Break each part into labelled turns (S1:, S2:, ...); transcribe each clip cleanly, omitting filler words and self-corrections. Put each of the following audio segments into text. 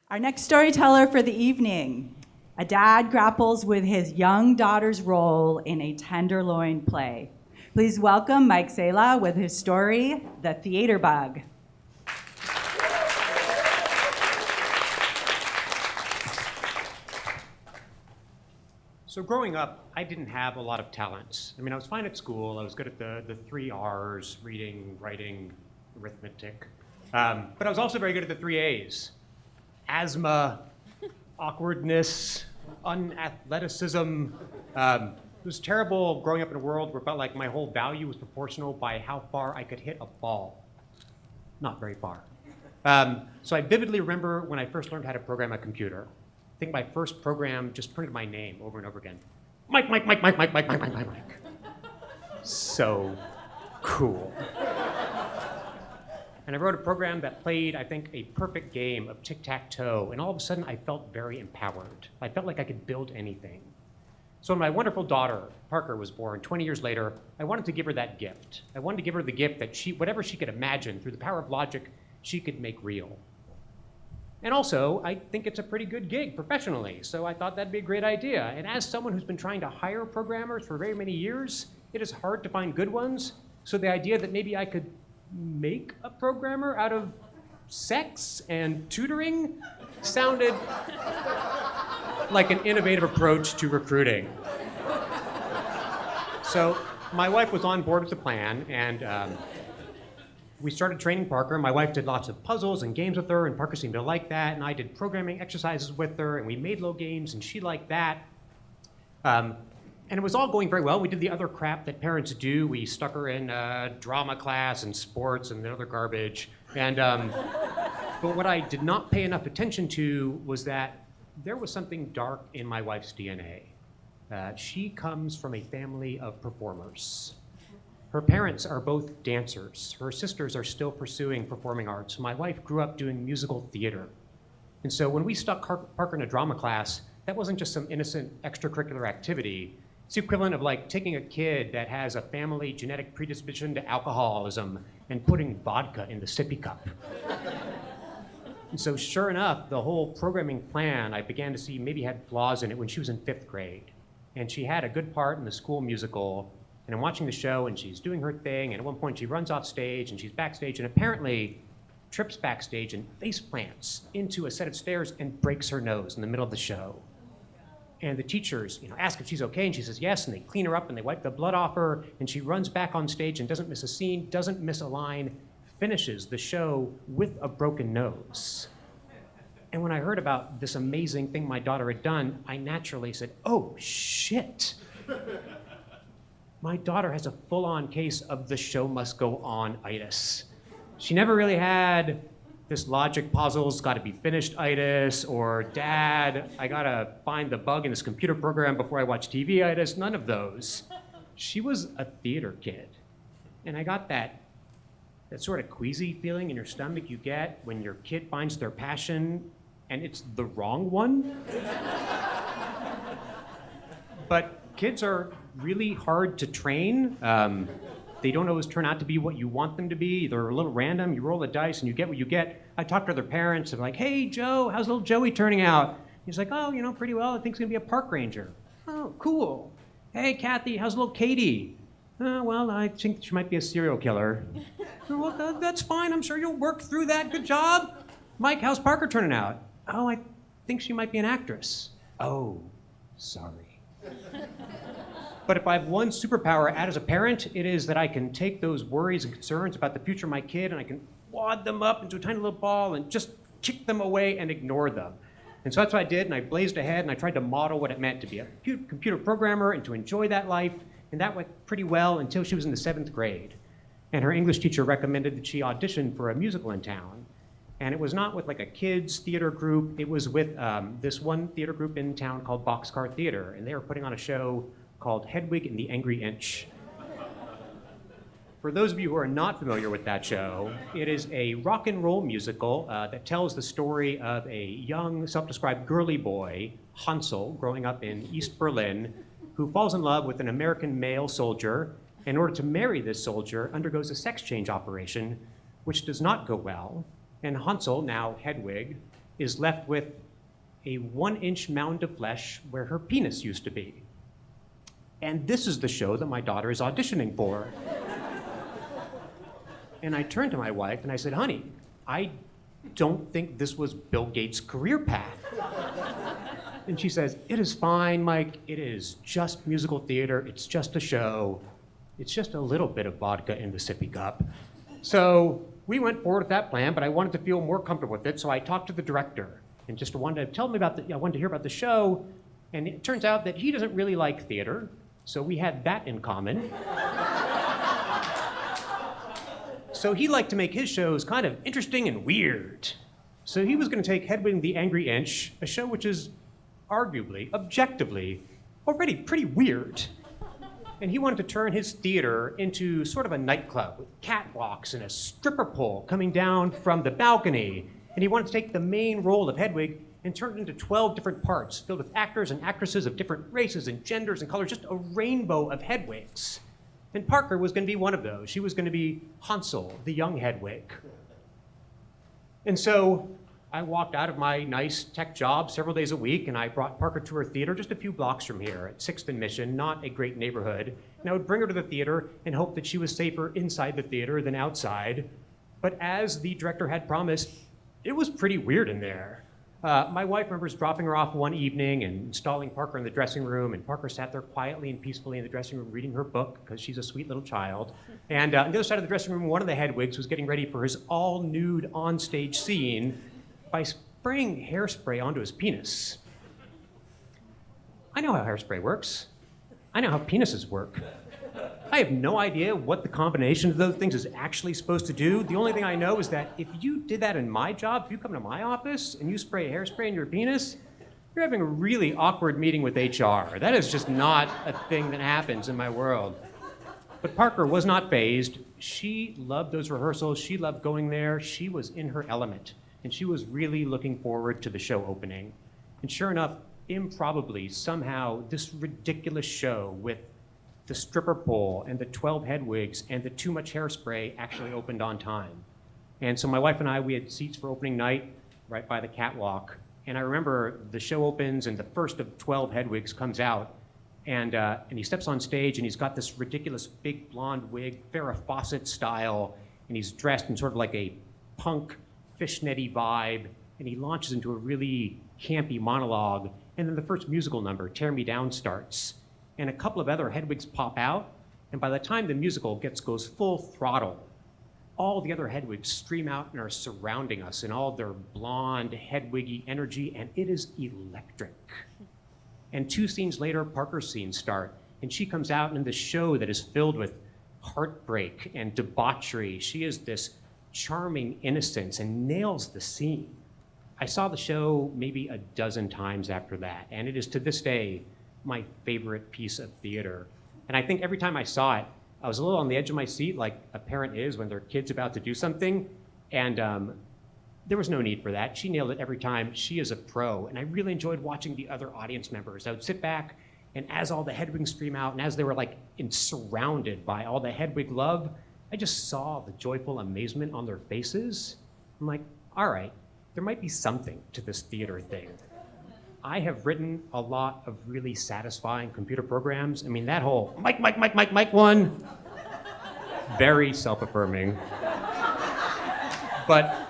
S1: Our next storyteller for the evening. A dad grapples with his young daughter's role in a Tenderloin play. Please welcome Mike Sela with his story, The Theater Bug.
S2: So growing up, I didn't have a lot of talents. I mean, I was fine at school. I was good at the three R's, reading, writing, arithmetic. But I was also very good at the three A's. Asthma, awkwardness, unathleticism. It was terrible growing up in a world where it felt like my whole value was proportional by how far I could hit a ball. Not very far. So I vividly remember when I first learned how to program a computer. I think my first program just printed my name over and over again. Mike, Mike, Mike, Mike, Mike, Mike, Mike, Mike, Mike, Mike. So cool. And I wrote a program that played, I think, a perfect game of tic-tac-toe, and all of a sudden I felt very empowered. I felt like I could build anything. So when my wonderful daughter, Parker, was born 20 years later, I wanted to give her that gift. I wanted to give her the gift that whatever she could imagine through the power of logic, she could make real. And also, I think it's a pretty good gig professionally, so I thought that'd be a great idea. And as someone who's been trying to hire programmers for very many years, it is hard to find good ones. So the idea that maybe I could make a programmer out of sex and tutoring sounded like an innovative approach to recruiting. So my wife was on board with the plan, and we started training Parker. My wife did lots of puzzles and games with her, and Parker seemed to like that, and I did programming exercises with her, and we made little games, and she liked that. And it was all going very well. We did the other crap that parents do. We stuck her in drama class and sports and the other garbage. And but what I did not pay enough attention to was that there was something dark in my wife's DNA. She comes from a family of performers. Her parents are both dancers. Her sisters are still pursuing performing arts. My wife grew up doing musical theater. And so when we stuck Parker in a drama class, that wasn't just some innocent extracurricular activity. It's the equivalent of like taking a kid that has a family genetic predisposition to alcoholism and putting vodka in the sippy cup. And so sure enough, the whole programming plan I began to see maybe had flaws in it when she was in 5th grade. And she had a good part in the school musical, and I'm watching the show and she's doing her thing, and at one point she runs off stage and she's backstage and apparently trips backstage and face plants into a set of stairs and breaks her nose in the middle of the show. And the teachers, ask if she's okay, and she says yes, and they clean her up and they wipe the blood off her, and she runs back on stage and doesn't miss a scene, doesn't miss a line, finishes the show with a broken nose. And when I heard about this amazing thing my daughter had done, I naturally said, oh shit. My daughter has a full-on case of the show must go on-itis. She never really had this logic puzzle's got to be finished-itis, or Dad, I gotta find the bug in this computer program before I watch TV-itis, none of those. She was a theater kid. And I got that sort of queasy feeling in your stomach you get when your kid finds their passion and it's the wrong one. But kids are really hard to train. They don't always turn out to be what you want them to be. They're a little random. You roll the dice and you get what you get. I talked to their parents and like, hey, Joe, how's little Joey turning out? He's like, oh, pretty well. I think he's gonna be a park ranger. Oh, cool. Hey, Kathy, how's little Katie? Well, I think she might be a serial killer. Well, that's fine. I'm sure you'll work through that. Good job. Mike, how's Parker turning out? Oh, I think she might be an actress. Oh, sorry. But if I have one superpower as a parent, it is that I can take those worries and concerns about the future of my kid and I can wad them up into a tiny little ball and just kick them away and ignore them. And so that's what I did, and I blazed ahead and I tried to model what it meant to be a computer programmer and to enjoy that life, and that went pretty well until she was in the 7th grade. And her English teacher recommended that she audition for a musical in town. And it was not with like a kids theater group, it was with this one theater group in town called Boxcar Theater, and they were putting on a show called Hedwig and the Angry Inch. For those of you who are not familiar with that show, it is a rock and roll musical that tells the story of a young, self-described girly boy, Hansel, growing up in East Berlin, who falls in love with an American male soldier. In order to marry this soldier, undergoes a sex change operation, which does not go well. And Hansel, now Hedwig, is left with a 1-inch mound of flesh where her penis used to be. And this is the show that my daughter is auditioning for. And I turned to my wife and I said, honey, I don't think this was Bill Gates' career path. And she says, it is fine, Mike. It is just musical theater. It's just a show. It's just a little bit of vodka in the sippy cup. So we went forward with that plan, but I wanted to feel more comfortable with it, so I talked to the director and just wanted to tell him I wanted to hear about the show, and it turns out that he doesn't really like theater, so we had that in common. So he liked to make his shows kind of interesting and weird. So he was going to take Hedwig the Angry Inch, a show which is arguably, objectively, already pretty weird. And he wanted to turn his theater into sort of a nightclub with catwalks and a stripper pole coming down from the balcony. And he wanted to take the main role of Hedwig and turn it into 12 different parts filled with actors and actresses of different races and genders and colors, just a rainbow of Hedwigs. And Parker was going to be one of those. She was going to be Hansel, the young Hedwig. And so I walked out of my nice tech job several days a week, and I brought Parker to her theater just a few blocks from here at 6th and Mission, not a great neighborhood. And I would bring her to the theater and hope that she was safer inside the theater than outside. But as the director had promised, it was pretty weird in there. My wife remembers dropping her off one evening and installing Parker in the dressing room, and Parker sat there quietly and peacefully in the dressing room reading her book, because she's a sweet little child. And on the other side of the dressing room, one of the Hedwigs was getting ready for his all-nude onstage scene by spraying hairspray onto his penis. I know how hairspray works. I know how penises work. I have no idea what the combination of those things is actually supposed to do. The only thing I know is that if you did that in my job, if you come to my office and you spray hairspray in your penis, you're having a really awkward meeting with HR. That is just not a thing that happens in my world. But Parker was not fazed. She loved those rehearsals. She loved going there. She was in her element. And she was really looking forward to the show opening. And sure enough, improbably, somehow, this ridiculous show with the stripper pole and the 12 Hedwigs and the too much hairspray actually opened on time. And so my wife and I, we had seats for opening night right by the catwalk. And I remember the show opens and the first of 12 Hedwigs comes out. And he steps on stage and he's got this ridiculous big blonde wig, Farrah Fawcett style. And he's dressed in sort of like a punk fishnetty vibe. And he launches into a really campy monologue. And then the first musical number, Tear Me Down, starts. And a couple of other Hedwigs pop out, and by the time the musical goes full throttle, all the other Hedwigs stream out and are surrounding us in all their blonde, Hedwiggy energy, and it is electric. And 2 scenes later, Parker's scenes start, and she comes out in this show that is filled with heartbreak and debauchery. She is this charming innocence and nails the scene. I saw the show maybe a dozen times after that, and it is to this day my favorite piece of theater. And I think every time I saw it, I was a little on the edge of my seat, like a parent is when their kid's about to do something. And there was no need for that. She nailed it every time. She is a pro. And I really enjoyed watching the other audience members. I would sit back, and as all the Hedwigs stream out, and as they were like surrounded by all the Hedwig love, I just saw the joyful amazement on their faces. I'm like, all right, there might be something to this theater thing. I have written a lot of really satisfying computer programs. I mean, that whole Mike one, very self-affirming. But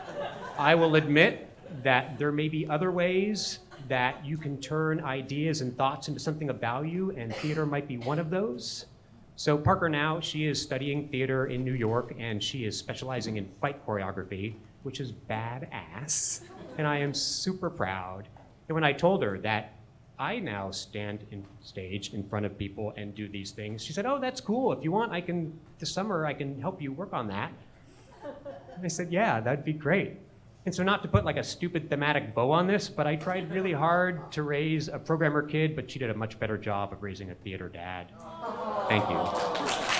S2: I will admit that there may be other ways that you can turn ideas and thoughts into something of value, and theater might be one of those. So Parker now, she is studying theater in New York, and she is specializing in fight choreography, which is badass, and I am super proud. And when I told her that I now stand in stage in front of people and do these things, she said, oh, that's cool. If you want, this summer, I can help you work on that. And I said, yeah, that'd be great. And so not to put like a stupid thematic bow on this, but I tried really hard to raise a programmer kid, but she did a much better job of raising a theater dad. Thank you.